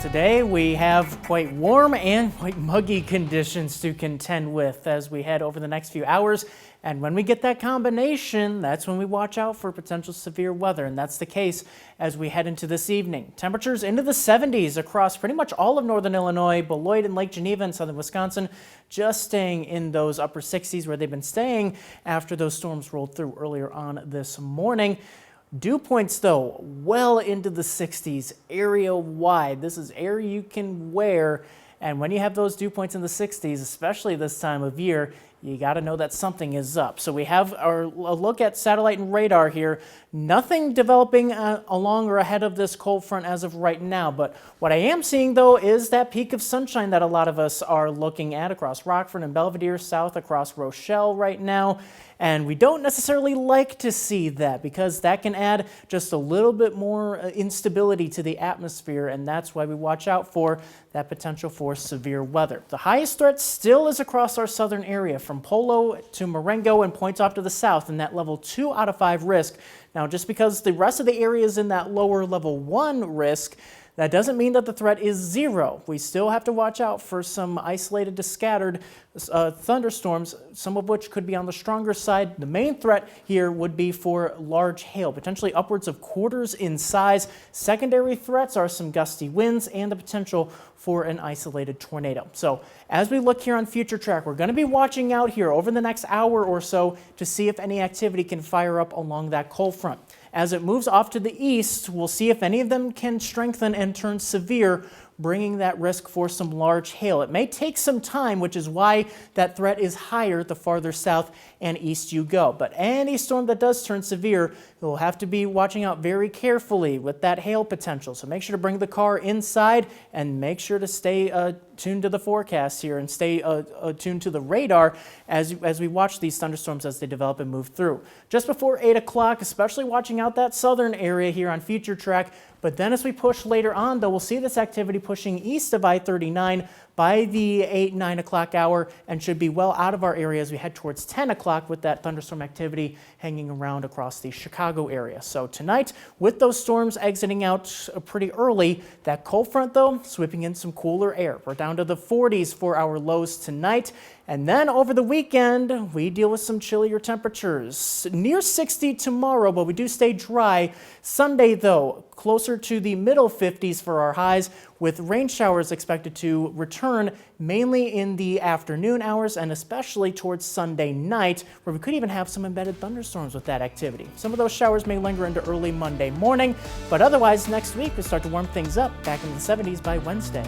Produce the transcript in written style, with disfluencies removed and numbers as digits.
Today we have quite warm and quite muggy conditions to contend with as we head over the next few hours. And when we get that combination, that's when we watch out for potential severe weather. And that's the case as we head into this evening. Temperatures into the 70s across pretty much all of northern Illinois, Beloit and Lake Geneva and southern Wisconsin, just staying in those upper 60s where they've been staying after those storms rolled through earlier on this morning. Dew points, though, well into the 60s area-wide. This is air you can wear, and when you have those dew points in the 60s, especially this time of year, you got to know that something is up. So we have a look at satellite and radar here. Nothing developing along or ahead of this cold front as of right now. But what I am seeing, though, is that peak of sunshine that a lot of us are looking at across Rockford and Belvedere, south across Rochelle right now. And we don't necessarily like to see that because that can add just a little bit more instability to the atmosphere, and that's why we watch out for that potential for severe weather. The highest threat still is across our southern area, from Polo to Marengo and points off to the south in that level 2 out of 5 risk. Now, just because the rest of the area is in that lower level 1 risk, that doesn't mean that the threat is 0. We still have to watch out for some isolated to scattered thunderstorms, some of which could be on the stronger side. The main threat here would be for large hail, potentially upwards of quarters in size. Secondary threats are some gusty winds and the potential for an isolated tornado. So as we look here on Future Track, we're going to be watching out here over the next hour or so to see if any activity can fire up along that cold front. As it moves off to the east, we'll see if any of them can strengthen and turn severe, bringing that risk for some large hail. It may take some time, which is why that threat is higher the farther south and east you go. But any storm that does turn severe, you'll have to be watching out very carefully with that hail potential. So make sure to bring the car inside and make sure to stay tuned to the forecast here and stay tuned to the radar as we watch these thunderstorms as they develop and move through. Just before 8 o'clock, especially watching out that southern area here on Future Track. But then as we push later on, though, we'll see this activity pushing east of I-39 by the 8, 9 o'clock hour and should be well out of our area as we head towards 10 o'clock with that thunderstorm activity hanging around across the Chicago area. So tonight, with those storms exiting out pretty early, that cold front, though, sweeping in some cooler air. We're down to the 40s for our lows tonight. And then over the weekend, we deal with some chillier temperatures. Near 60 tomorrow, but we do stay dry. Sunday, though, closer to the middle 50s for our highs, with rain showers expected to return mainly in the afternoon hours and especially towards Sunday night, where we could even have some embedded thunderstorms with that activity. Some of those showers may linger into early Monday morning, but otherwise next week we start to warm things up back in the 70s by Wednesday.